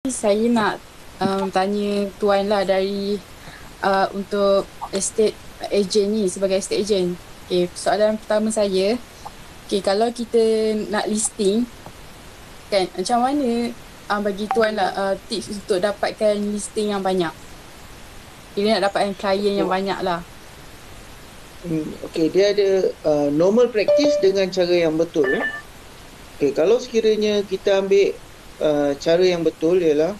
Saya nak tanya Tuan lah dari untuk estate agent ni, sebagai estate agent. Okay, soalan pertama saya, okay, kalau kita nak listing kan, macam mana bagi Tuan lah tips untuk dapatkan listing yang banyak? Kita nak dapatkan klien yang banyak lah. Okey, dia ada normal practice dengan cara yang betul. Okey, kalau sekiranya kita ambil cara yang betul ialah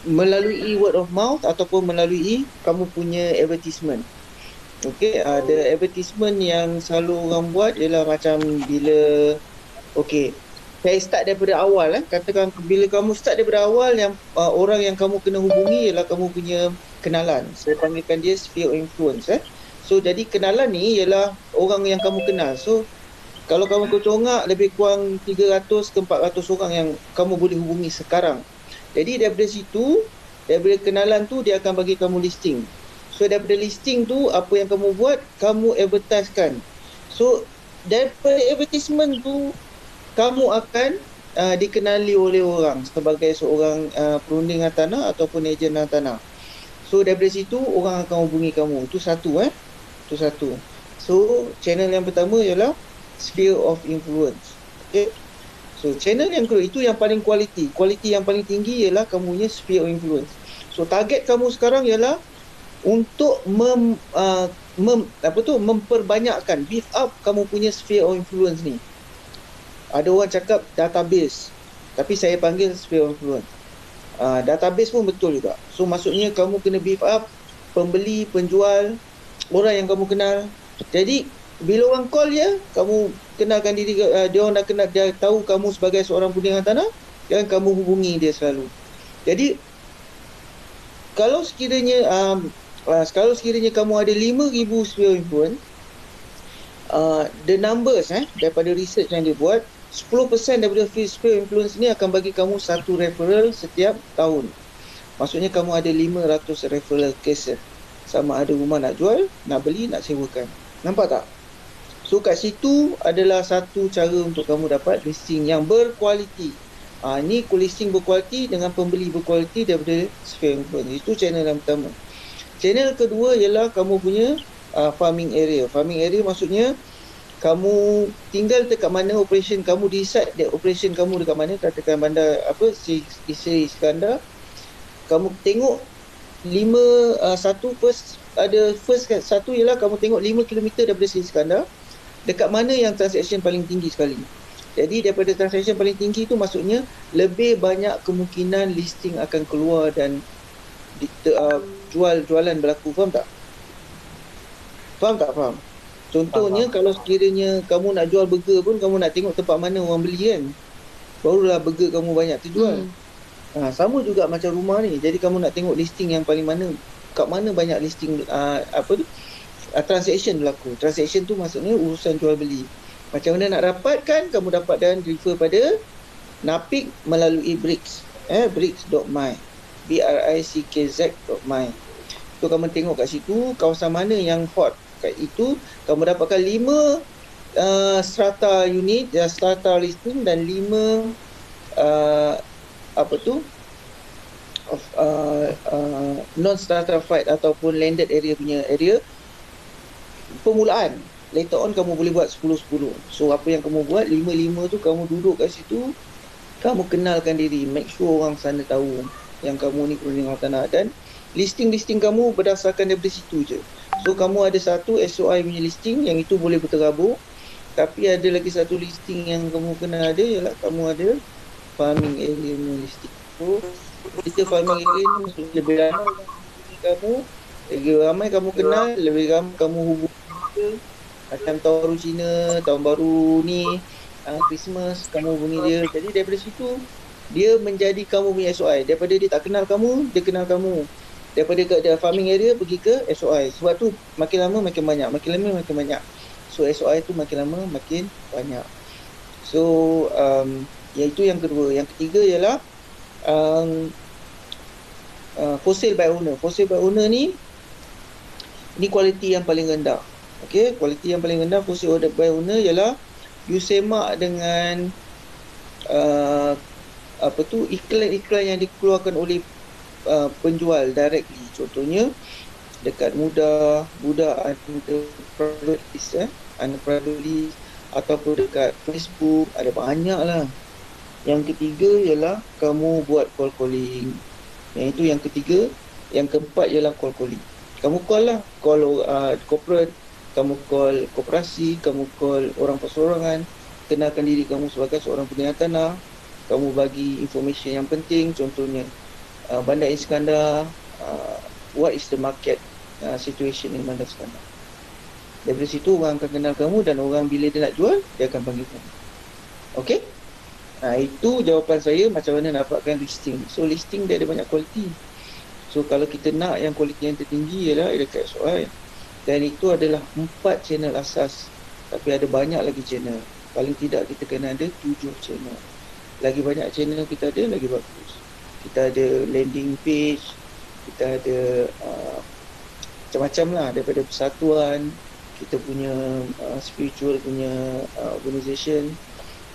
melalui word of mouth ataupun melalui kamu punya advertisement. Okey, ada advertisement yang selalu orang buat ialah macam bila saya start daripada awal. Katakan bila kamu start daripada awal, yang orang yang kamu kena hubungi ialah kamu punya kenalan. Saya panggilkan dia sphere of influence. So jadi kenalan ni ialah orang yang kamu kenal. So kalau kamu kecongak, lebih kurang 300 ke 400 orang yang kamu boleh hubungi sekarang. Jadi daripada situ, daripada kenalan tu dia akan bagi kamu listing. So daripada listing tu, apa yang kamu buat, kamu advertisekan. So daripada advertisement tu, kamu akan dikenali oleh orang sebagai seorang perunding hartanah ataupun ejen hartanah. So daripada situ orang akan hubungi kamu. Itu satu. Itu satu. So channel yang pertama ialah sphere of influence. Okay. So channel yang kedua, itu yang paling kualiti. Kualiti yang paling tinggi ialah kamu punya sphere of influence. So target kamu sekarang ialah untuk memperbanyakkan, beef up kamu punya sphere of influence ni. Ada orang cakap database, tapi saya panggil sphere of influence. Database pun betul juga. So maksudnya kamu kena beef up pembeli, penjual, orang yang kamu kenal. Jadi bila orang call dia, kamu kenalkan diri, dia orang dah kenal, dia tahu kamu sebagai seorang perunding hartanah, dan kamu hubungi dia selalu. Jadi kalau sekiranya kamu ada 5,000 sphere of influence, the numbers daripada research yang dia buat, 10% daripada sphere influence ni akan bagi kamu satu referral setiap tahun. Maksudnya kamu ada 500 referral case. Sama ada rumah nak jual, nak beli, nak sewakan. Nampak tak? So kat situ adalah satu cara untuk kamu dapat listing yang berkualiti. Ni listing berkualiti dengan pembeli berkualiti daripada sphere influence. Itu channel yang pertama. Channel kedua ialah kamu punya farming area. Farming area maksudnya kamu tinggal dekat mana operation kamu, decide operation kamu dekat mana. Katakan bandar Seri Iskandar, kamu tengok first satu ialah kamu tengok 5 km daripada Seri Iskandar, dekat mana yang transaction paling tinggi sekali. Jadi daripada transaction paling tinggi tu maksudnya lebih banyak kemungkinan listing akan keluar dan jualan berlaku. Faham tak? Faham? Contohnya kalau sekiranya kamu nak jual burger pun, kamu nak tengok tempat mana orang beli kan, barulah burger kamu banyak terjual. Sama juga macam rumah ni. Jadi kamu nak tengok listing yang paling mana, kat mana banyak listing transaction berlaku. Transaction tu maksudnya urusan jual beli. Macam mana nak dapatkan? Kamu dapat dan refer pada Napik melalui Bricks. Bricks.my, brickz.my. So kamu tengok kat situ kawasan mana yang hot. Kat itu kamu dapatkan 5 strata unit, strata listing, dan 5 non-stratified ataupun landed area punya area permulaan. Later on kamu boleh buat 10-10. So apa yang kamu buat, 5-5 tu kamu duduk kat situ, kamu kenalkan diri, make sure orang sana tahu yang kamu ni perunding hartanah, dan listing kamu berdasarkan daripada situ je. So kamu ada satu SOI punya listing, yang itu boleh berterabur. Tapi ada lagi satu listing yang kamu kena ada, ialah kamu ada farming area punya listing. So kita farming area ni lebih ramai kamu kenal, lebih ramai kamu hubungi. Macam tahun baru Cina, tahun baru ni, Christmas, kamu hubungi dia. Jadi daripada situ dia menjadi kamu punya SOI. Daripada dia tak kenal kamu, dia kenal kamu. Daripada dia farming area pergi ke SOI. Sebab tu makin lama makin banyak, makin lama makin banyak. So SOI tu makin lama makin banyak. So iaitu yang kedua. Yang ketiga ialah for sale by owner. For sale by owner ni kualiti yang paling rendah. Okey, kualiti yang paling rendah for sale by owner ialah you semak dengan iklan-iklan yang dikeluarkan oleh penjual directly. Contohnya dekat budak under private list, ataupun dekat Facebook, ada banyak lah. Yang ketiga ialah kamu buat call calling. Yang itu yang ketiga. Yang keempat ialah call calling. Kamu call lah, call corporate, kamu call koperasi, kamu call orang perseorangan, kenalkan diri kamu sebagai seorang pendengar tanah, kamu bagi information yang penting, contohnya Bandar Iskandar, what is the market situation in Bandar Iskandar. Daripada situ orang akan kenal kamu, dan orang bila dia nak jual, dia akan panggil kamu. Okay? Itu jawapan saya macam mana nak dapatkan listing. So listing dia ada banyak kualiti. So kalau kita nak yang kualiti yang tertinggi ialah dekat soal. Dan itu adalah 4 channel asas. Tapi ada banyak lagi channel. Paling tidak kita kena ada 7 channel. Lagi banyak channel kita ada, lagi bagus. Kita ada landing page, kita ada macam-macam lah, daripada persatuan, kita punya spiritual punya organisation,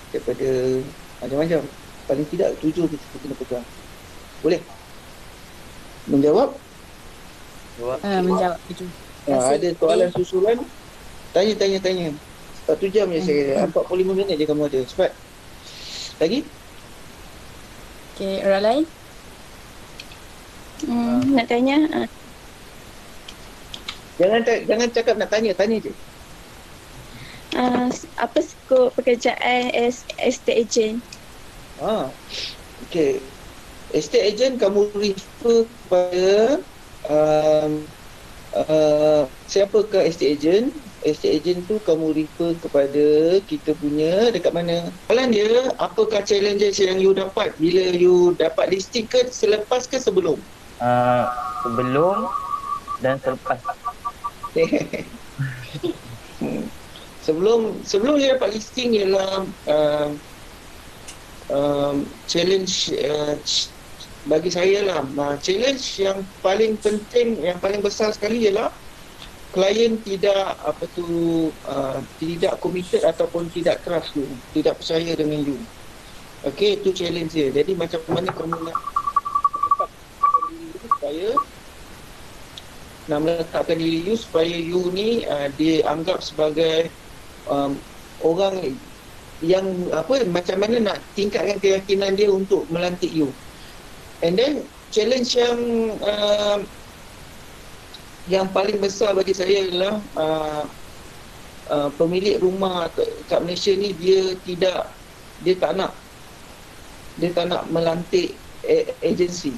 daripada macam-macam. Paling tidak 7 kita kena pegang. Boleh? Menjawab? Menjawab itu. Ada soalan susulan? Tanya. 1 jam je saya. 45 minit je kamu ada. Cepat. Lagi? Okay, orang lain? Nak tanya? Jangan cakap nak tanya je. Apa skop pekerjaan estate agent? Okay. Estate agent kamu refer kepada siapa ke estate agent? Estate agent tu kamu refer kepada kita punya dekat mana? Soalan dia, apakah challenges yang you dapat bila you dapat listing ke selepas ke sebelum? Sebelum dan selepas. Sebelum dia dapat listing ialah challenge bagi saya lah. Challenge yang paling penting, yang paling besar sekali ialah klien tidak tidak committed ataupun tidak trust you, tidak percaya dengan you. Okay, itu challenge dia. Jadi macam mana kamu nak meletakkan diri you supaya you ni dianggap sebagai orang yang macam mana nak tingkatkan keyakinan dia untuk melantik you. And then challenge yang paling besar bagi saya adalah pemilik rumah kat Malaysia ni dia tak nak melantik agensi.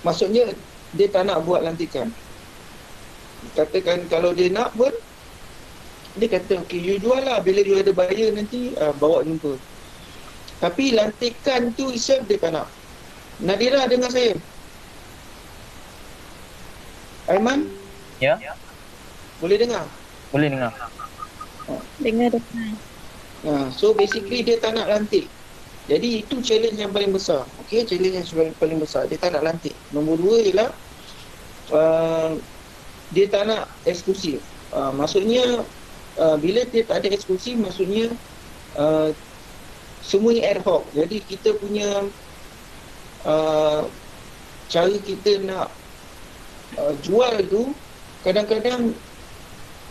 Maksudnya dia tak nak buat lantikan. Katakan kalau dia nak pun, dia kata okay, you jual lah, bila you ada buyer nanti bawa jumpa. Tapi lantikan tu itself dia tak nak. Nadira dengar saya? Aiman? Ya? Boleh dengar? Boleh dengar. Dengar. So basically dia tak nak lantik. Jadi itu challenge yang paling besar. Okay, challenge yang paling besar. Dia tak nak lantik. Nombor 2 ialah dia tak nak eksklusif. Maksudnya bila dia tak ada eksklusif, maksudnya semuanya ad hoc. Jadi kita punya cara kita nak jual tu kadang-kadang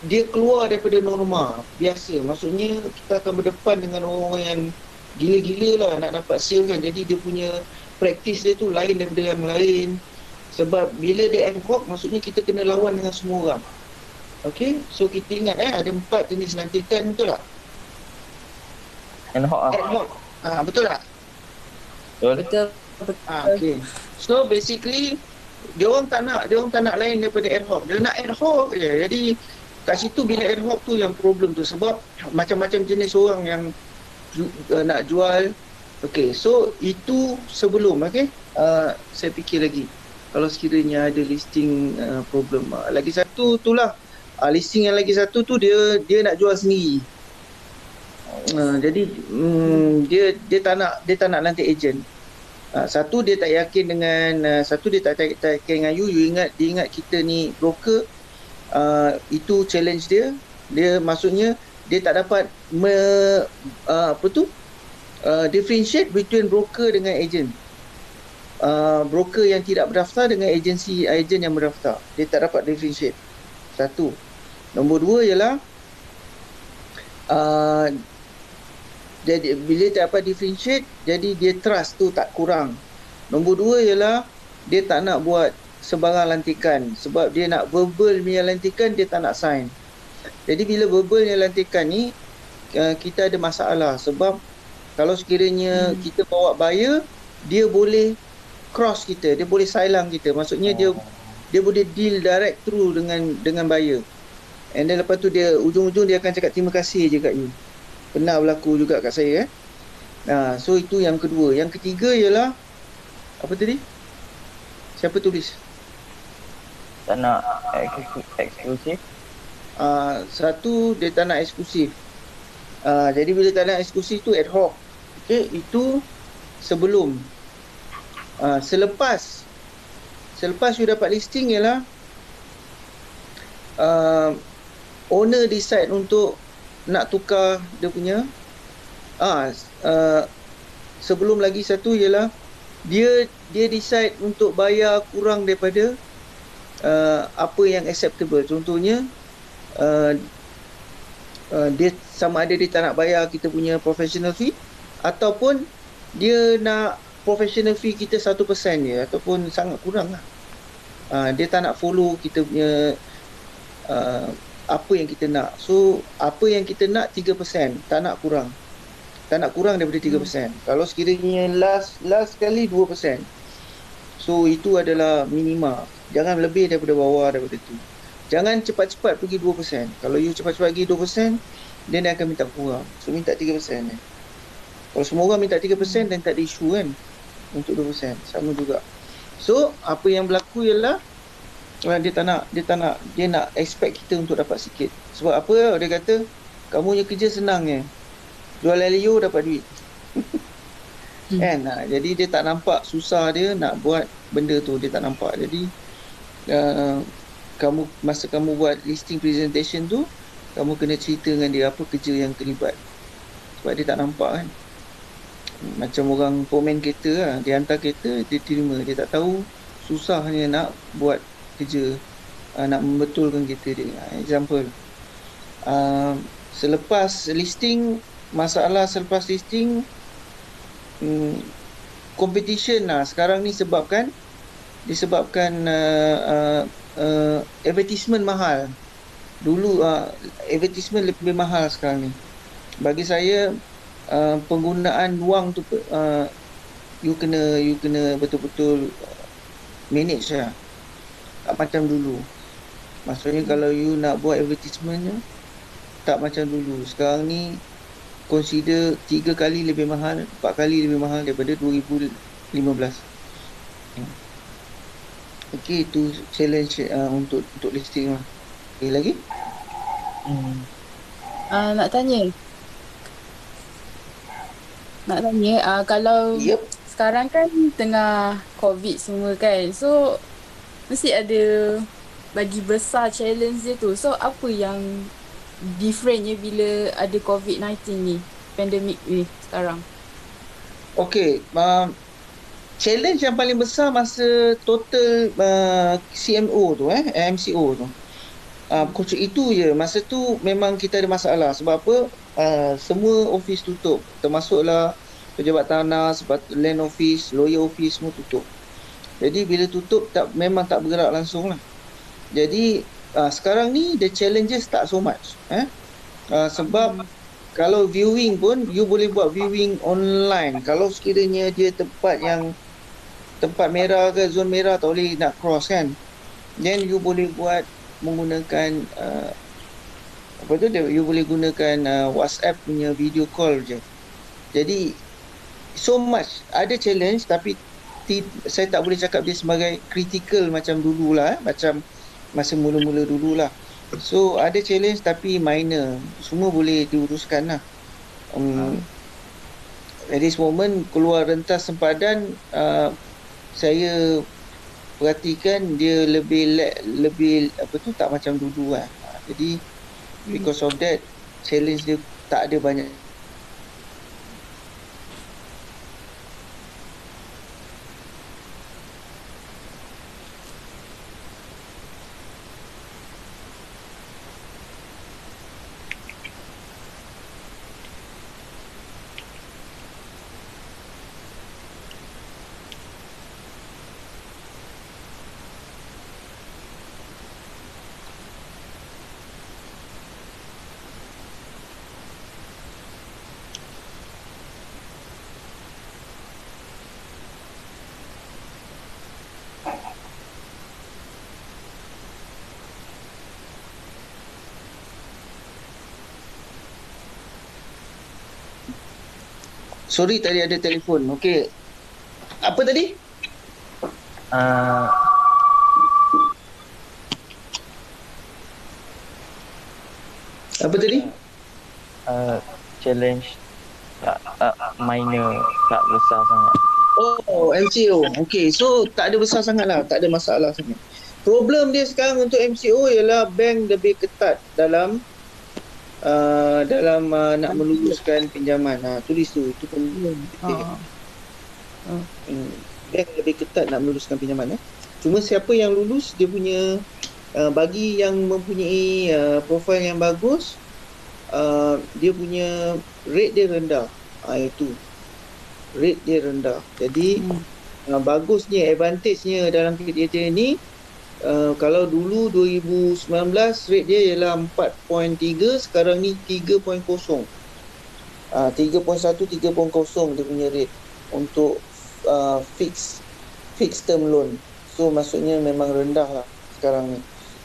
dia keluar daripada norma biasa. Maksudnya kita akan berdepan dengan orang yang gila-gila lah nak dapat sale kan. Jadi dia punya praktis dia tu lain daripada yang lain. Sebab bila dia ad hoc, maksudnya kita kena lawan dengan semua orang. Okay, so kita ingat ada 4 jenis lantikan, betul tak? Ad hoc lah. Ad hoc. Betul tak? Betul. Okay. So basically dia orang tak nak lain daripada ad hoc. Dia nak ad hoc je. Jadi kat situ bila ad hoc tu yang problem tu, sebab macam-macam jenis orang yang nak jual. Okay, so itu sebelum. Okay, saya fikir lagi kalau sekiranya ada listing problem. Lagi satu tu lah, listing yang lagi satu tu dia nak jual sendiri. Jadi dia tak nak lantik agent. Satu dia tak yakin dengan dia tak yakin dengan you ingat kita ni broker. Itu challenge dia. Dia maksudnya dia tak dapat differentiate between broker dengan agent. Broker yang tidak berdaftar dengan agensi agent yang berdaftar. Dia tak dapat differentiate. Satu. Nombor dua ialah jadi bila tak dapat differentiate, jadi dia trust tu tak kurang. Nombor dua ialah dia tak nak buat sebarang lantikan. Sebab dia nak verbal punya lantikan, dia tak nak sign. Jadi bila verbal punya lantikan ni, kita ada masalah. Sebab kalau sekiranya kita bawa buyer, dia boleh cross kita, dia boleh silang kita. Maksudnya dia boleh deal direct through dengan buyer. And then lepas tu dia ujung-ujung dia akan cakap terima kasih je kat you. Pernah berlaku juga kat saya so itu yang kedua. Yang ketiga ialah apa tadi? Siapa tulis? Tak nak eksklusif. Satu, dia tak nak eksklusif. Jadi bila tak nak eksklusif tu ad hoc. Okay, itu sebelum. Selepas you dapat listing ialah owner decide untuk nak tukar dia punya sebelum lagi satu ialah dia decide untuk bayar kurang daripada apa yang acceptable. Contohnya dia sama ada dia tak nak bayar kita punya professional fee ataupun dia nak professional fee kita 1% je ataupun sangat kurang lah. Dia tak nak follow kita punya apa yang kita nak. So apa yang kita nak 3%, tak nak kurang. Tak nak kurang daripada 3%. Kalau sekiranya last kali 2%. So itu adalah minima. Jangan lebih daripada bawah daripada tu. Jangan cepat-cepat pergi 2%. Kalau you cepat-cepat pergi 2%, dia akan minta kurang. So minta 3%. Kalau semua orang minta 3%, dan tak ada isu kan untuk 2%. Sama juga. So apa yang berlaku ialah dia nak expect kita untuk dapat sikit. Sebab apa? Dia kata kamu punya kerja senang je, jual LEO dapat duit. Kan? Jadi dia tak nampak susah dia nak buat benda tu. Dia tak nampak. Jadi masa kamu buat listing presentation tu, kamu kena cerita dengan dia apa kerja yang terlibat. Sebab dia tak nampak kan. Macam orang komen kereta lah. Dia hantar kereta, dia terima. Dia tak tahu susahnya nak buat kerja, nak membetulkan kereta dia. Example, selepas listing, masalah selepas listing, competition lah sekarang ni disebabkan advertisement mahal. Dulu advertisement lebih mahal sekarang ni. Bagi saya penggunaan wang tu you kena betul-betul manage lah. Tak macam dulu. Maksudnya kalau you nak buat advertisementnya, tak macam dulu. Sekarang ni consider 3 kali lebih mahal, 4 kali lebih mahal daripada 2015. Okey, itu challenge untuk listing lah. Okey, lagi? Nak tanya kalau sekarang kan tengah COVID semua kan, so mesti ada bagi besar challenge dia tu. So apa yang differentnya bila ada COVID-19 ni, pandemik ni sekarang? Okay, challenge yang paling besar masa total CMO tu MCO tu, itu je. Masa tu memang kita ada masalah. Sebab apa? Semua office tutup, termasuklah pejabat tanah, land office, lawyer office, semua tutup. Jadi bila tutup memang tak bergerak langsung lah. Jadi sekarang ni the challenges tak so much. Sebab kalau viewing pun you boleh buat viewing online. Kalau sekiranya dia tempat merah ke zon merah, tak boleh nak cross kan. Then you boleh buat menggunakan you boleh gunakan WhatsApp punya video call je. Jadi so much ada challenge, tapi saya tak boleh cakap dia sebagai critical macam dululah, macam masa mula-mula dululah. So ada challenge tapi minor, semua boleh diuruskan lah. At this moment keluar rentas sempadan, saya perhatikan dia lebih tak macam dulu lah. Jadi because of that, challenge dia tak ada banyak. Sorry tadi ada telefon. Okey. Apa tadi? Uh, Apa tadi? challenge tak minor, tak besar sangat. Oh, MCO. Okey, so tak ada besar sangat lah. Tak ada masalah sangat. Problem dia sekarang untuk MCO ialah bank lebih ketat dalam nak meluluskan pinjaman. Tulis tu. Itu problem. Bank lebih ketat nak meluluskan pinjaman. Cuma siapa yang lulus, dia punya bagi yang mempunyai profil yang bagus, dia punya rate dia rendah. Itu rate dia rendah. Jadi bagusnya, advantage-nya dalam kriteria ni, kalau dulu 2019 rate dia ialah 4.3, sekarang ni 3.0. 3.1, 3.0 dia punya rate untuk fixed term loan. So maksudnya memang rendah lah sekarang ni.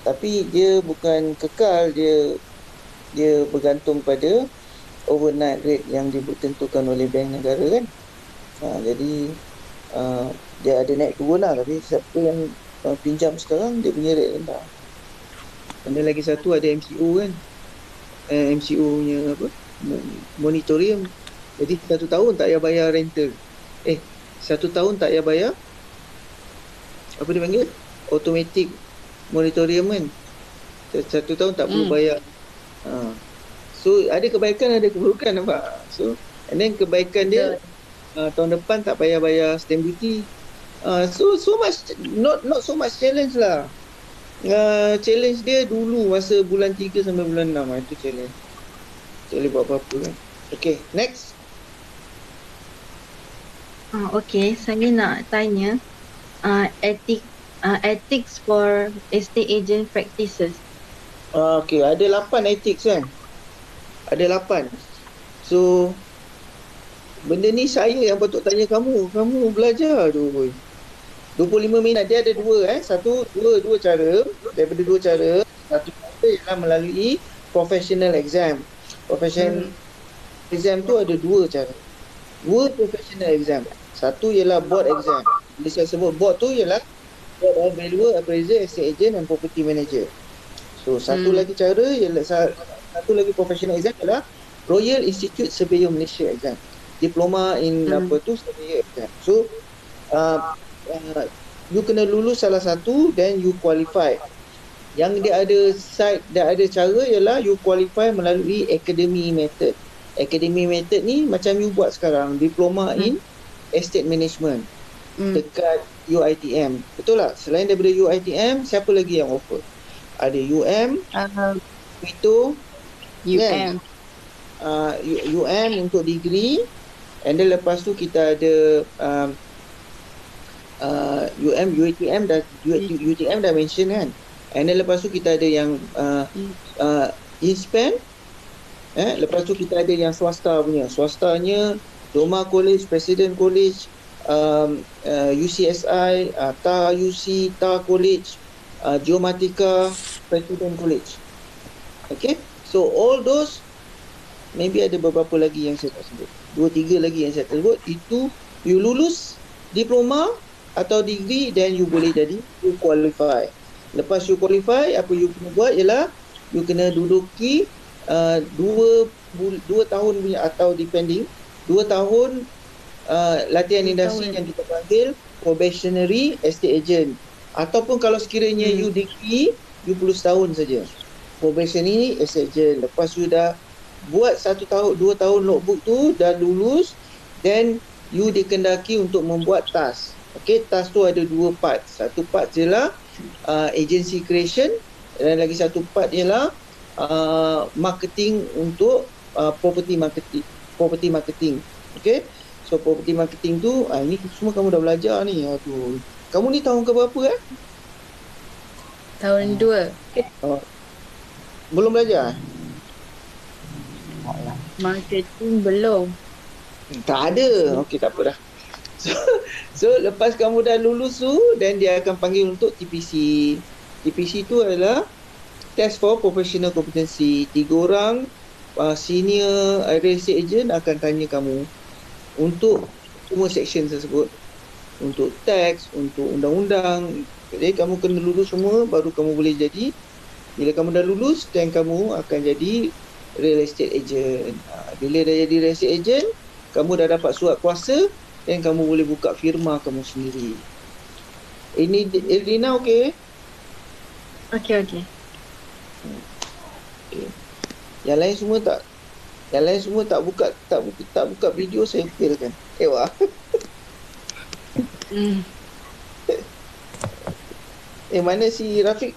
Tapi dia bukan kekal, dia bergantung pada overnight rate yang ditentukan oleh bank negara kan. Jadi dia ada naik turun lah, tapi siapa yang pinjam sekarang dia punya rate rendah. Dan lagi satu ada MCO kan. MCO nya apa? Moratorium. Jadi 1 tahun tak payah bayar rental. 1 tahun tak payah bayar, apa dia panggil? Automatic moratorium kan. 1 tahun tak perlu bayar. So ada kebaikan, ada keburukan, nampak? So and then kebaikan dia tahun depan tak payah bayar stamp duty. So much, not so much challenge lah. Challenge dia dulu masa bulan 3 sampai bulan 6 itu challenge. Tak boleh buat apa-apa kan. Okay, next. Okay, saya nak tanya ethics for estate agent practices. Okay, ada 8 ethics kan. Ada 8. So benda ni saya yang patut tanya kamu. Kamu belajar tu. 25 minit dia ada dua dua cara. Daripada dua cara, satu cara ialah melalui professional exam. Professional exam tu ada dua cara. Dua professional exam. Satu ialah board exam. Bila saya sebut board tu ialah board of valuer, appraiser, estate agent and property manager. So satu lagi cara ialah satu lagi professional exam ialah Royal Institute Surveyor Malaysia exam. Diploma in surveyor exam. So you kena lulus salah satu, then you qualify. Yang dia ada cara ialah you qualify melalui academy method. Academy method ni macam you buat sekarang, diploma in estate management dekat UiTM. Betul tak? Selain daripada UiTM, siapa lagi yang offer? Ada itu UM. UM untuk degree, and then lepas tu kita ada UiTM dah mention kan. And then lepas tu kita ada yang InSpan. Lepas tu kita ada yang swasta punya. Swastanya Doma College, President College, UCSI, TAR UC, TAR College, Geomatica, President College. Okay, so all those, maybe ada beberapa lagi yang saya tak sebut, 2-3 lagi yang saya tak sebut. Itu you lulus diploma atau degree, then you boleh jadi, you qualify. Lepas you qualify, apa you kena buat ialah you kena duduki 2 tahun punya, atau depending 2 tahun latihan industri yang kita panggil probationary estate agent. Ataupun kalau sekiranya you degree, you perlu setahun saja probationary estate agent. Lepas you dah buat 1 tahun 2 tahun logbook tu, dah lulus, then you dikendaki untuk membuat task. Okay, task tu ada 2 part. Satu part ialah agency creation, dan lagi satu part ialah marketing untuk property marketing. Okay, so property marketing tu ini semua kamu dah belajar ni. Aduh, kamu ni tahun ke berapa Tahun 2. Belum belajar? Marketing belum. Tak ada. Okey, tak apa dah. So lepas kamu dah lulus tu, then dia akan panggil untuk TPC. TPC tu adalah test for professional competency. 3 orang senior real estate agent akan tanya kamu untuk semua section tersebut. Untuk teks, untuk undang-undang. Jadi kamu kena lulus semua baru kamu boleh jadi. Bila kamu dah lulus, then kamu akan jadi real estate agent. Bila dah jadi real estate agent, kamu dah dapat surat kuasa, then kamu boleh buka firma kamu sendiri. Ini Elina okey? Okey, okey. Okay. Yang lain semua tak buka video, saya failkan. Wah. Mana si Rafiq?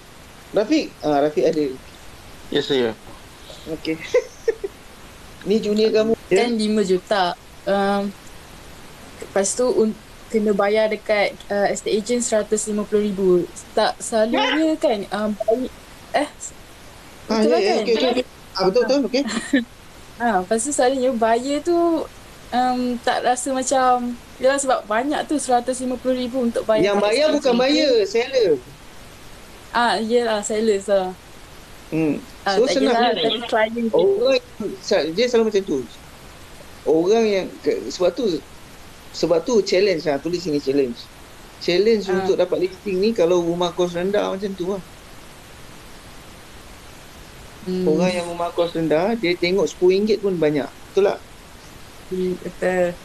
Rafiq ada. Ya, saya. Okey. Ni junior kamu. Kan 5 juta. Lepas tu kena bayar dekat estate agent 150,000. Tak selalunya kan baik betul lah kan? Okey. Betul, okey. Lepas tu selalunya buyer tu tak rasa macam yalah sebab banyak tu 150,000 untuk bayar. Yang bayar bukan buyer, seller. Yelah seller lah. So tak senang. yelah, tapi client Orang dia selalu macam tu. Orang yang sebab tu challenge lah, tulis sini challenge. Challenge untuk dapat listing ni kalau rumah kos rendah macam tu lah. Orang yang rumah kos rendah, dia tengok RM10 pun banyak. Betul tak? Betul.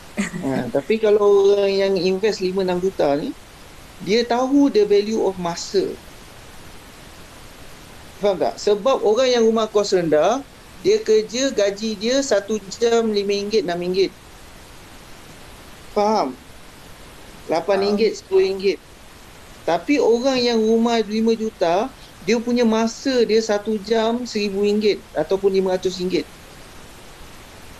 Tapi kalau orang yang invest 5-6 juta ni, dia tahu the value of masa. Faham tak? Sebab orang yang rumah kos rendah, dia kerja gaji dia 1 jam RM5, RM6. Faham? RM8, RM10. Tapi orang yang rumah 5 juta, dia punya masa dia 1 jam RM1,000 ataupun RM500.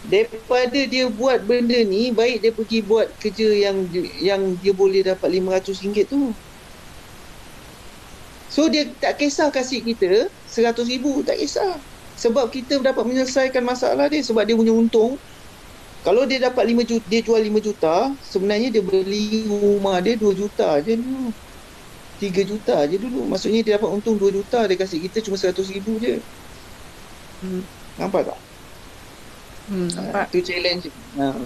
Daripada dia buat benda ni, baik dia pergi buat kerja yang dia boleh dapat RM500 tu. So dia tak kisah kasih kita RM100,000, tak kisah. Sebab kita dapat menyelesaikan masalah dia, sebab dia punya untung. Kalau dia dapat 5 juta, dia jual 5 juta, sebenarnya dia beli rumah dia 2 juta je dulu. 3 juta je dulu. Maksudnya dia dapat untung 2 juta, dia kasih kita cuma RM100,000 je. Nampak tak? Nampak. Itu challenge.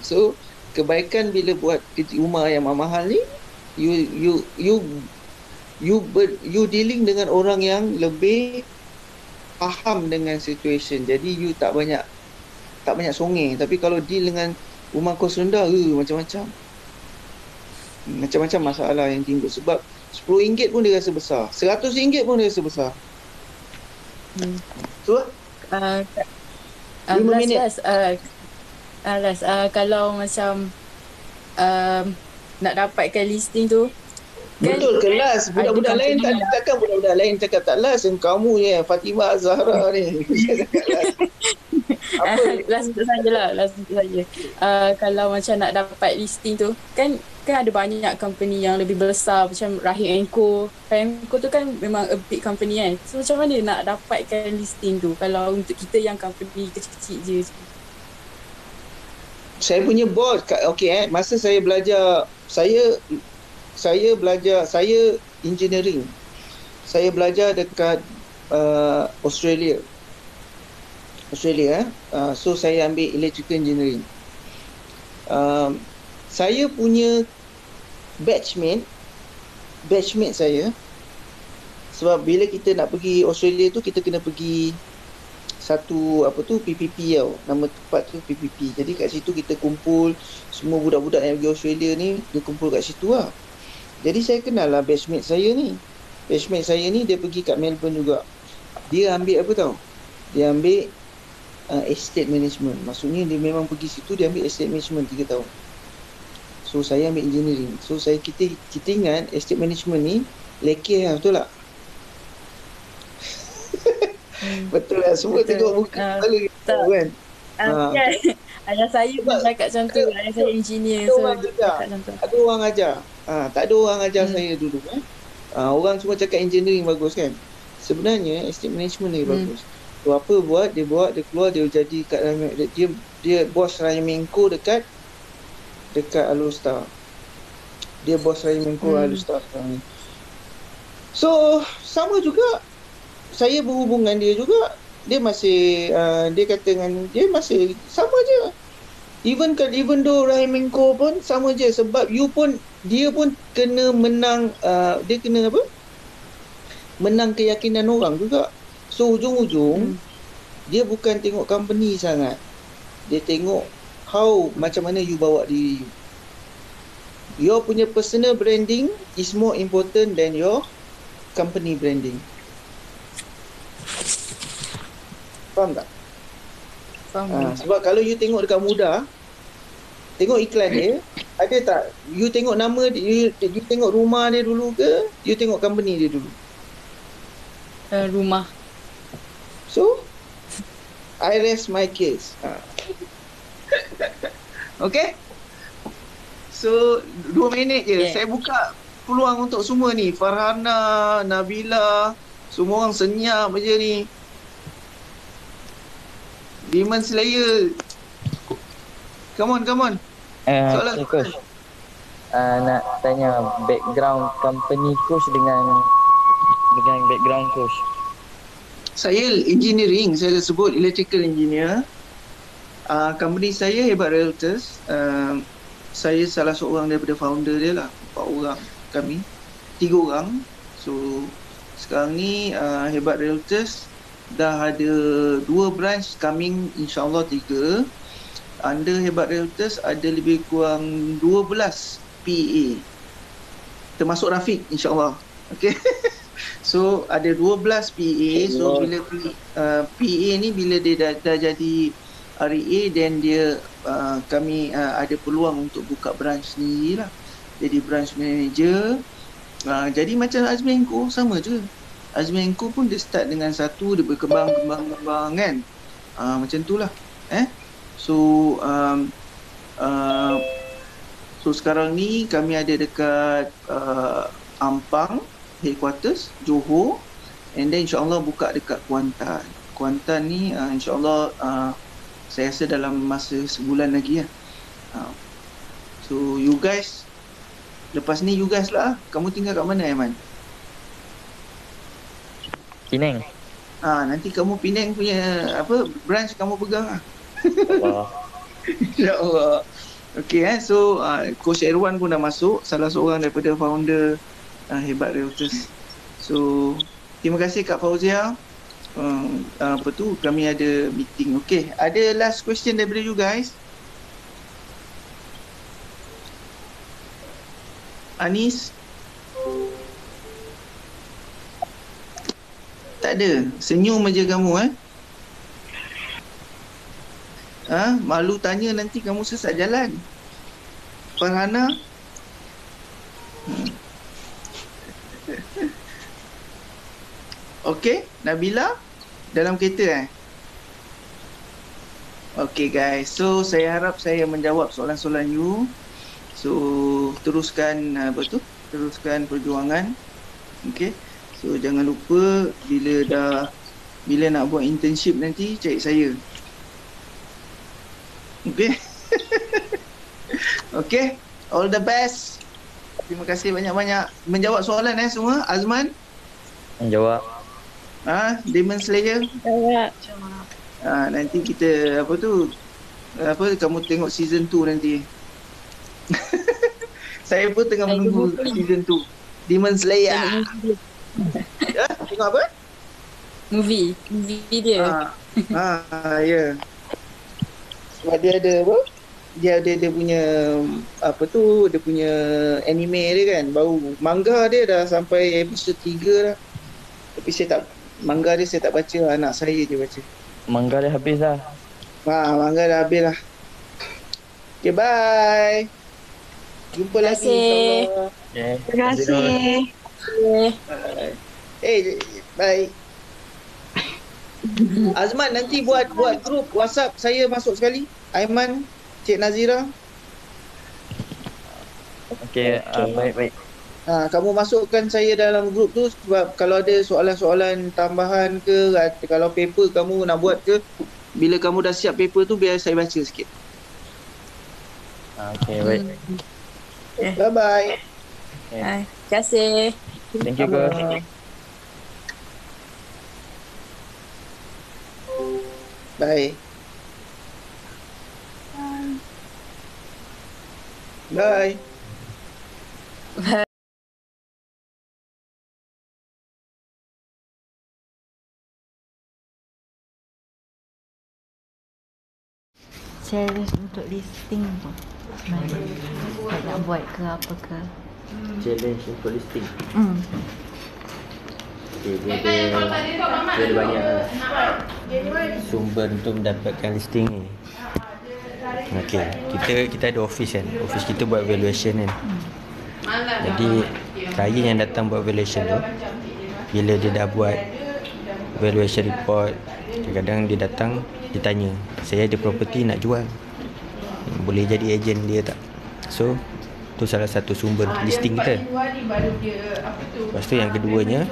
So kebaikan bila buat rumah yang mahal ni, you dealing dengan orang yang lebih faham dengan situation. Jadi you tak banyak songeng. Tapi kalau deal dengan rumah kos rendah, macam-macam masalah yang timbul. Sebab RM10 pun dia rasa besar, RM100 pun dia rasa besar. So 5 minit. Kalau macam nak dapatkan listing tu kan, betul ke last? Budak-budak lain takkan budak-budak lain cakap tak last. Yang kamu ni Fatimah Zahra ni cakap last. Last untuk sajalah. Kalau macam nak dapat listing tu kan ada banyak company yang lebih besar macam Rahim & Co. Rahim & Co tu kan memang a big company kan. So macam mana nak dapatkan listing tu kalau untuk kita yang company kecil-kecil je? Saya punya bos, masa saya belajar, saya engineering. Saya belajar dekat Australia. So saya ambil electrical engineering. Saya punya batchmate saya, sebab bila kita nak pergi Australia tu, kita kena pergi satu PPP tau, nama tempat tu PPP. Jadi kat situ kita kumpul semua budak-budak yang pergi Australia ni, dia kumpul kat situ lah. Jadi saya kenal lah batchmate saya ni. Dia pergi kat Melbourne juga. Dia ambil apa tau? Dia ambil estate management. Maksudnya dia memang pergi situ, dia ambil estate management 3 tahun. So saya ambil engineering. So kita ingat estate management ni lekeh lah, betul tak? Betul lah, semua tengok muka kepala kita kan. Ayah saya pun cakap macam tu. Ayah saya engineer, so cakap macam tu. Ada orang ajar. Tak ada orang ajar saya dulu kan. Orang semua cakap engineering bagus kan. Sebenarnya estate management ni bagus. So apa buat, dia keluar, dia jadi kat dia bos Rahim & Co dekat Alustar. Dia bos Rahim & Co Alustar sekarang ni. So sama juga, saya berhubungan dia juga. Dia masih dia kata dengan dia masih sama je. Even though Rahimenko pun sama je, sebab dia pun kena menang, dia kena apa? Menang keyakinan orang juga. So ujung-ujung dia bukan tengok company sangat. Dia tengok macam mana you bawa diri you. Your punya personal branding is more important than your company branding. Faham tak? Faham. Sebab kalau you tengok dekat Muda, tengok iklan dia, ada tak? You tengok nama dia, you tengok rumah dia dulu ke? You tengok company dia dulu? Rumah. So, I rest my case. Okay? So, 2 minit je. Yeah. Saya buka peluang untuk semua ni. Farhana, Nabila, semua orang senyap je ni. Demon Slayer. Come on. Soalan. Okay, coach. Nak tanya background company coach dengan background coach. Saya engineering, saya dah sebut electrical engineer. Company saya Hebat Realtors. Saya salah seorang daripada founder dia lah. 4 orang kami. 3 orang. So sekarang ni Hebat Realtors dah ada 2 branch, coming insyaAllah 3. Under Hebat Realtors ada lebih kurang 12 PA, termasuk Rafiq insyaAllah. Okay. So ada 12 PA. So bila PA ni bila dia dah jadi REA, then dia kami ada peluang untuk buka branch sendiri lah, jadi branch manager. Jadi macam Azmi & Co sama je. Azmi & Co pun dia start dengan satu, dia berkembang kan. Macam tu lah. So sekarang ni kami ada dekat Ampang headquarters, Johor, and then insyaAllah buka dekat Kuantan ni insyaAllah saya rasa dalam masa sebulan lagi lah. So you guys, lepas ni you guys lah, kamu tinggal kat mana Aiman? Penang. Nanti kamu Penang punya branch kamu pegang lah. Allah. InsyaAllah. Okay, so Coach Erwan pun dah masuk, salah seorang daripada founder Hebat Realtors. So terima kasih Kak Fauzia. Kami ada meeting. Okay, ada last question daripada you guys? Anis? Tak ada. Senyum aja kamu malu tanya nanti kamu sesat jalan. Farhana? Okay, Nabila? Dalam kereta Okay guys, so saya harap saya menjawab soalan-soalan you. So teruskan teruskan perjuangan. Okay, so jangan lupa bila nak buat internship nanti cari saya. Okay. Okay, all the best. Terima kasih banyak-banyak. Menjawab soalan semua. Azman? Menjawab. Demon Slayer? Jawab. Nanti kita kamu tengok season 2 nanti. Saya pun tengah menunggu season 2 Demon Slayer. Tengok apa? Movie dia. Ya. Sebab dia ada dia punya dia punya anime dia kan, baru manga dia dah sampai episode 3 dah. Tapi manga dia saya tak baca, anak saya je baca. Manga dia habis dah. Manga dah habis lah. Okay, bye. Jumpa lagi insyaAllah. Okay. Terima kasih. Bye. Azman nanti buat grup WhatsApp saya masuk sekali. Aiman, Cik Nazira. Okay, baik. Kamu masukkan saya dalam grup tu, sebab kalau ada soalan-soalan tambahan ke, kalau paper kamu nak buat ke, bila kamu dah siap paper tu biar saya baca sikit. Okay, baik. Bye-bye. Terima kasih. Thank you, coach. Bye. Bye. Bye. Challenge untuk listing tu macam mana? Tak nak buat ke apa ke? Challenge untuk listing. Hmm. Okay, dia ada banyak sumber untuk mendapatkan listing ni. Okay, kita ada office kan. Office kita buat valuation kan. Jadi klien yang datang buat valuation tu, bila dia dah buat valuation report, kadang-kadang dia datang, dia tanya, saya ada property nak jual, boleh jadi ejen dia tak? So tu salah satu sumber listing kita. Lepas tu yang keduanya,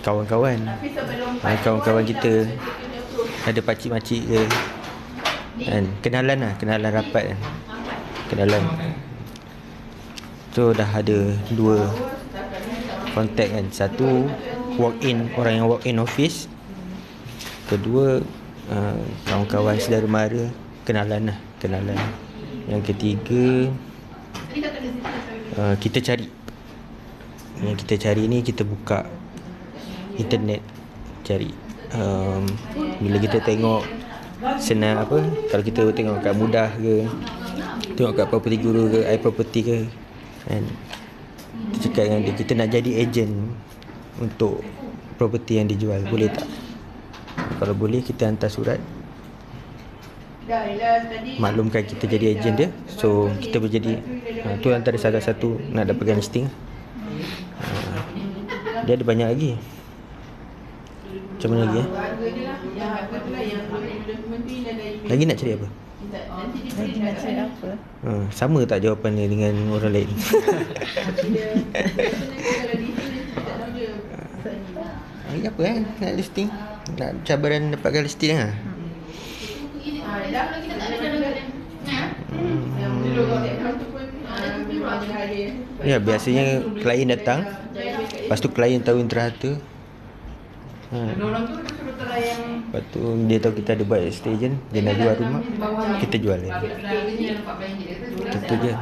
kawan-kawan kita ada pakcik-makcik ke kan, kenalan rapat kan, kenalan. So dah ada 2 kontak kan. Satu walk-in, orang yang walk-in office. Kedua kawan-kawan saudara mara, kenalan. Yang ketiga kita cari. Yang kita cari ni, kita buka internet cari. Bila kita tengok senang apa, kalau kita tengok kat Mudah ke, tengok kat Property Guru ke, iProperty ke kan, kita cakap dengan dia, kita nak jadi ejen untuk property yang dijual, boleh tak? Kalau boleh, kita hantar surat maklumkan kita jadi ejen dia. So kita berjadi tu antara salah satu nak dapatkan listing. Dia ada banyak lagi. Macam mana lagi Lagi nak cari apa? Lagi nak cari apa? Sama tak jawapan dia dengan orang lain? Lagi apa nak listing? Nak cabaran dapatkan listing lah. Ya, biasanya klien datang, lepas tu klien tahu interhata. Lepas tu dia tahu kita ada buat estate agent, dia nak jual rumah, kita jual dia. Itu je.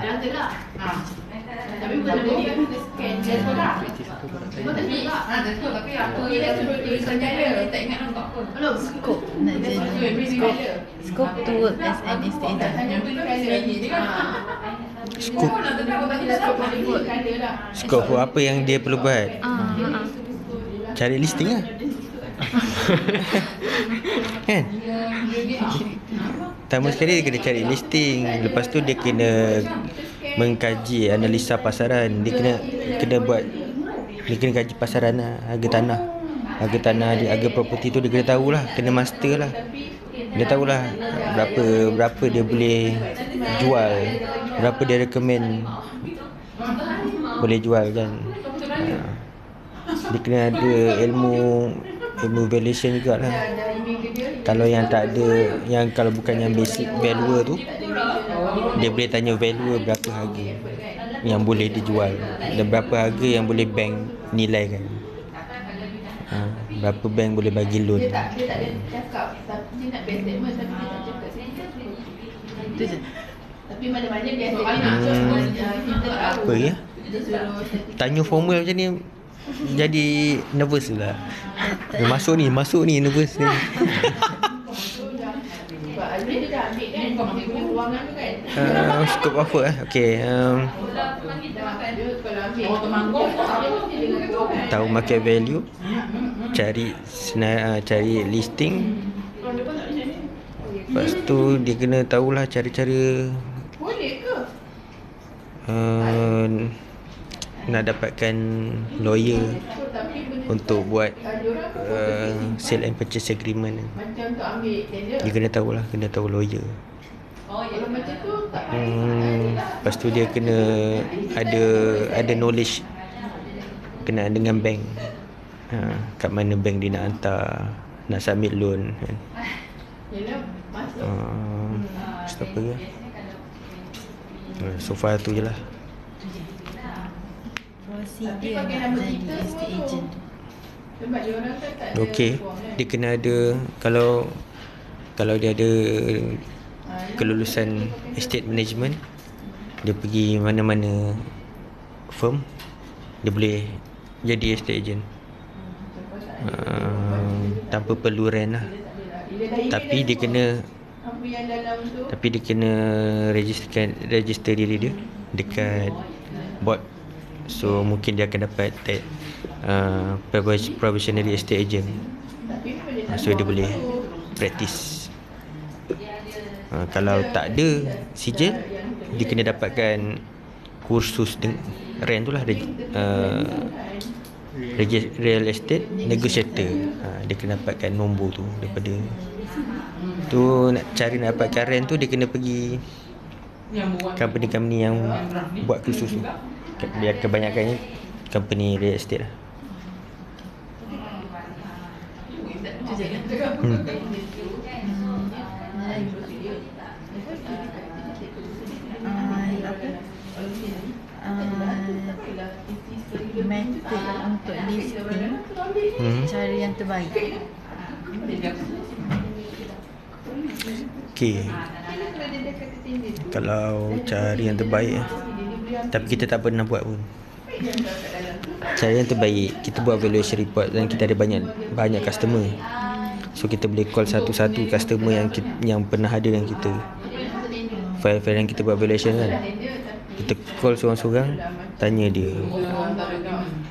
Scope to work as an estate agent. Scope apa yang dia perlu buat? Cari listing lah. Kan? Pertama sekali dia kena cari listing. Lepas tu dia kena mengkaji analisa pasaran. Dia kena buat, dia kena kaji pasaran lah, harga tanah, harga property tu dia kena tahulah, kena master lah. Dia tahulah berapa dia boleh jual, berapa dia recommend boleh jual kan. Dia kena ada ilmu valuation jugalah. Kalau yang tak ada, yang kalau bukan yang basic valuer tu, dia boleh tanya valuer berapa harga yang boleh dijual dan berapa harga yang boleh bank nilaikan. Berapa bank boleh bagi loan. Itu je. Apa ya? Tanya formal macam ni jadi nervous lah. Masuk ni nervous ni. Scope apa okay. Tahu market value, cari listing. Lepas tu dia kena tahulah cara-cara nak dapatkan lawyer untuk buat sale and purchase agreement. Dia kena tahu lawyer. Lepas tu dia kena ada knowledge kenaan dengan bank. Kat mana bank dia nak hantar, nak submit loan kan. Apa ke? So far tu je lah. Prosedur nak jadi estate agent. Okey, dia kena ada, kalau dia ada kelulusan estate management, Dia pergi mana-mana firm, dia boleh jadi estate agent. Tanpa perlu rent lah. Tapi dia kena register diri dia dekat board. So mungkin dia akan dapat probationary estate agent. So dia boleh practice. Kalau tak ada sijil, dia kena dapatkan kursus rent tu lah, real estate negotiator. Dia kena dapatkan nombor tu daripada tu. Nak dapatkan rent tu, dia kena pergi company-company yang buat kursus tu. Biar kebanyakannya company real estate lah. Method untuk listing, cara yang terbaik. Okay, kalau cara yang terbaik, tapi kita tak pernah buat pun. Cara yang terbaik, kita buat valuation report dan kita ada banyak customer. So kita boleh call satu-satu customer yang pernah ada dengan kita. File-file yang kita buat valuation kan, kita call seorang-seorang, tanya dia,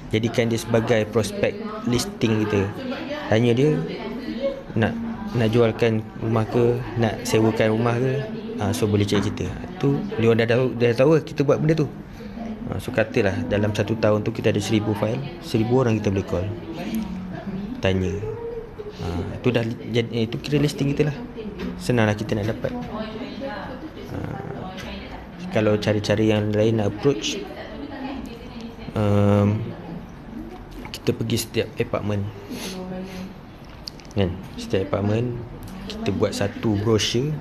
jadikan dia sebagai prospek listing kita. Tanya dia nak jualkan rumah ke, nak sewakan rumah ke. So boleh cari kita. Tu dia dah tahu kita buat benda tu. So katalah dalam 1 tahun tu kita ada 1000 file, 1000 orang kita boleh call, tanya. Itu dah itu kira listing kita lah. Senanglah kita nak dapat. Kalau cara-cara yang lain nak approach, kita pergi setiap apartment kan, setiap apartment kita buat satu brochure.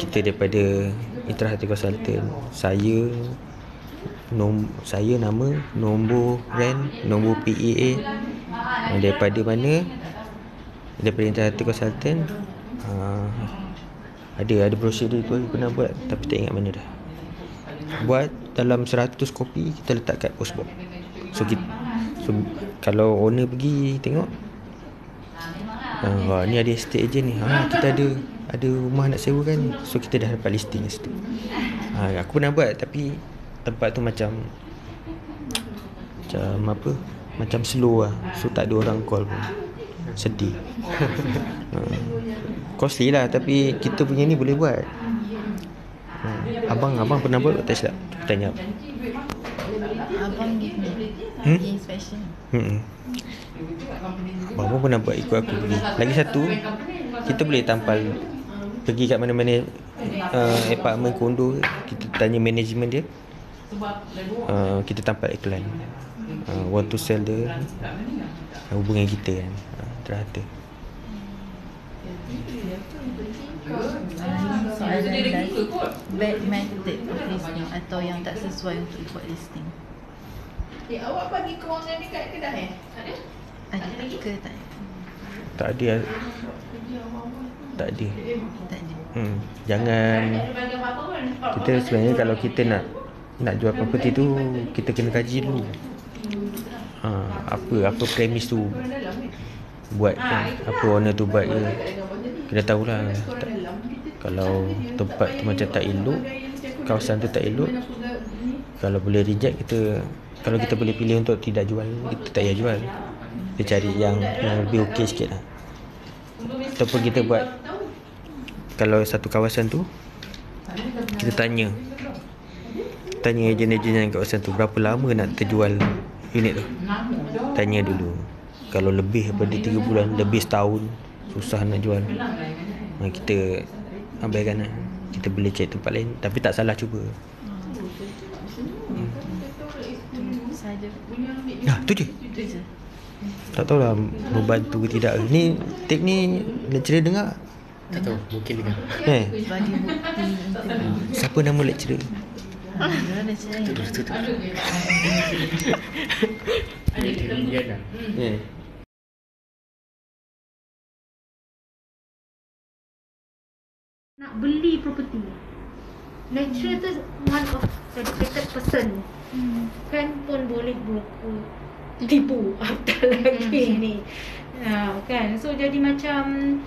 Kita daripada Mitra Hati Consultant, saya nama, nombor rent, nombor PEA, daripada mana, daripada Mitra Hati Consultant. Ada brochure dia tu, aku pernah buat tapi tak ingat mana dah. Buat dalam 100 kopi, kita letak kat postbox. So kalau owner pergi tengok, ni ada estate agent ni, kita ada rumah nak sewa kan. So kita dah dapat listing kat situ. Aku pernah buat tapi tempat tu macam slow lah. So tak ada orang call pun, sedih. Costly lah, tapi kita punya ni boleh buat. Abang pernah buat tak silap? Tanya Abang give me inspection. Abang pun pernah buat, ikut aku pergi. Lagi satu, kita boleh tampal, pergi kat mana-mana apartment, kondo, kita tanya management dia, kita tampal iklan, want to sell dia, hubungan kita kan, teratur. Soalan last, bad method of listing atau yang tak sesuai untuk buat listing. Awak bagi kewangan dekat kedai ada? Ada ke tak? Tak ada. Jangan. Kita sebenarnya kalau kita nak jual property tu, kita kena kaji dulu. Apa premis tu buat kan, apa owner tu buat ke, kena tahulah. Kalau tempat tu macam tak elok, kawasan tu tak elok, kalau boleh reject, kalau kita boleh pilih untuk tidak jual, kita tak payah jual. Kita cari yang lebih okey sikit lah. Ataupun kita buat, kalau satu kawasan tu, kita tanya ejen-ejen yang kawasan tu, berapa lama nak terjual unit tu. Tanya dulu. Kalau lebih daripada 3 bulan, lebih setahun, susah nak jual, kita abaikan lah. Kita boleh cari tempat lain, tapi tak salah cuba. Tu je. Tak tahulah membantu ke tidak. Ni tip ni lecturer dengar? Tak tahu, mungkin dengar. Bagi bukti interview. Siapa nama lecturer? Dia lecturer. Tu. Ada Lilian lah. Nak beli property, Nature tu one of educated person kan pun boleh broker tipu apatah lagi ni. Kan, so jadi macam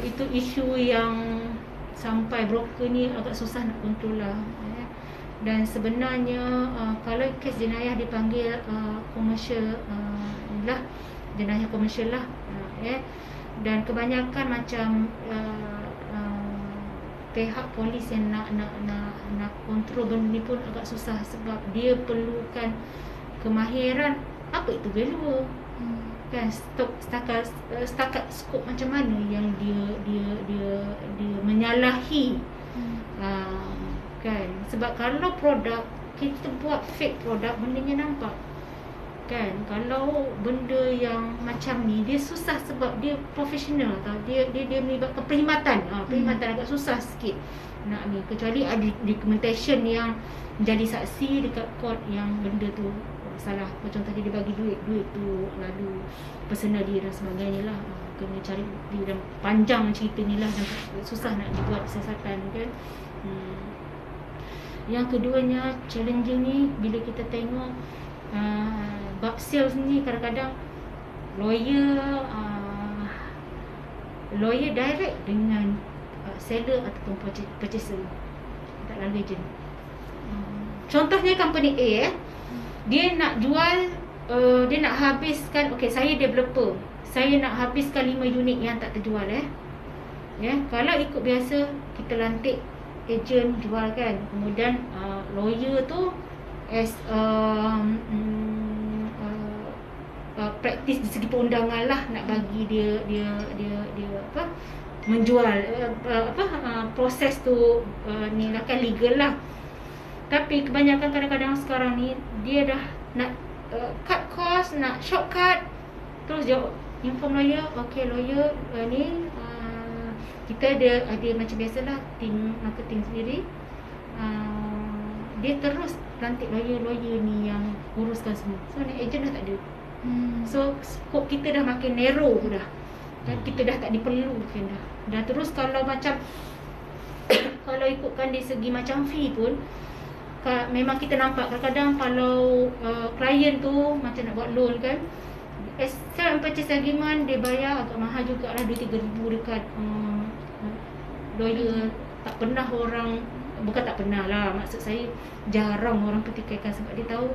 itu isu yang sampai broker ni agak susah nak kontrol lah. Dan sebenarnya kalau kes jenayah dipanggil komersial lah, jenayah komersial lah, dan kebanyakan macam pihak polis yang nak kontrol benda ni pun agak susah sebab dia perlukan kemahiran apa itu value. Kan setakat skop macam mana yang dia menyalahi. Kan, sebab kalau produk kita buat fake produk, bendanya nampak. Kan, kalau benda yang macam ni dia susah sebab dia profesional tau. Dia melibatkan perkhidmatan. Perkhidmatan agak susah sikit nak ni, kecuali ada documentation yang menjadi saksi dekat court yang benda tu salah. Macam tadi dia bagi duit tu lalu personal dia dan sebagainya lah. Kena cari bukti dan panjang cerita ni lah, dan susah nak dibuat siasatan kan. Yang keduanya, challenging ni bila kita tengok bab sales ni, kadang-kadang lawyer direct dengan seller ataupun purchaser, tak lalu agent. Contohnya company A, dia nak jual, dia nak habiskan, saya developer, saya nak habiskan 5 unit yang tak terjual. Kalau ikut biasa, kita lantik agent jual kan, kemudian lawyer tu as praktis di segi perundangan lah, nak bagi dia apa, menjual proses tu ni lah kan, legal lah. Tapi kebanyakan kadang-kadang sekarang ni dia dah nak cut cost, nak shortcut, terus dia inform lawyer, lawyer ni kita ada macam biasalah tim marketing sendiri, dia terus lantik lawyer ni yang uruskan semua. So ni agent dah tak ada. So scope kita dah makin narrow dah, dan kita dah tak diperlukan dah. Dan terus kalau macam kalau ikutkan dari segi macam fee pun, memang kita nampak kadang-kadang kalau klien tu macam nak buat loan kan, sell and purchase agreement dia bayar agak mahal jugalah, 2-3 ribu dekat lawyer. Tak pernah orang, bukan tak pernah lah, maksud saya jarang orang petikaikan sebab dia tahu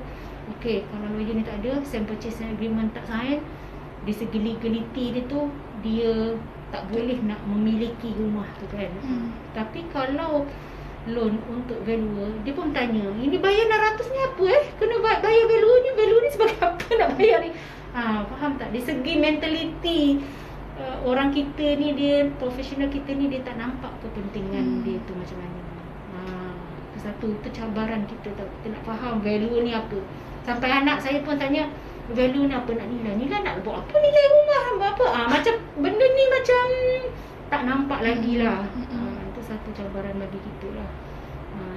kalau lawyer ni tak ada, sell and purchase agreement tak sign, di segi legality dia tu dia tak boleh nak memiliki rumah tu kan. Tapi kalau loan untuk valuer, dia pun tanya, ini bayar 600 ni apa kena bayar value ni sebagai apa nak bayar ni. Faham tak? Di segi mentality orang kita ni, dia profesional kita ni, dia tak nampak kepentingan dia tu macam mana. Itu satu, itu cabaran kita tau. Kita nak faham value ni apa. Sampai anak saya pun tanya, value ni apa nak nilai? Nilai nak buat apa, nilai rumah apa? Macam benda ni macam tak nampak lagi lah. Itu satu cabaran bagi kita lah.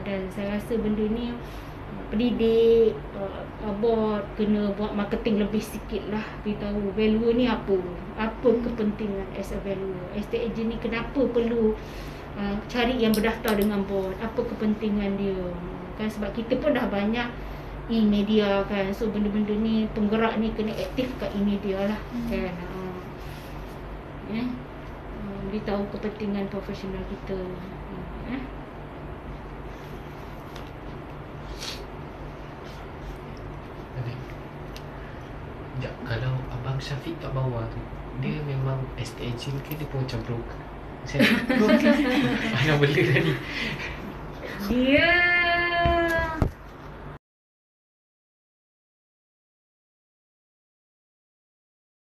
Dan saya rasa benda ni pendidik, board kena buat marketing lebih sikit lah, beritahu value ni apa kepentingan as a value. Estate agent ni kenapa perlu cari yang berdaftar dengan board, apa kepentingan dia kan, sebab kita pun dah banyak e-media kan, so benda-benda ni, penggerak ni kena aktif kat e-media lah kan. Beritahu kepentingan profesional kita. Kalau Abang Syafiq kat bawah tu, dia memang estate agent ke dia pun macam broker? Saya broker. Mana bela tadi? Dia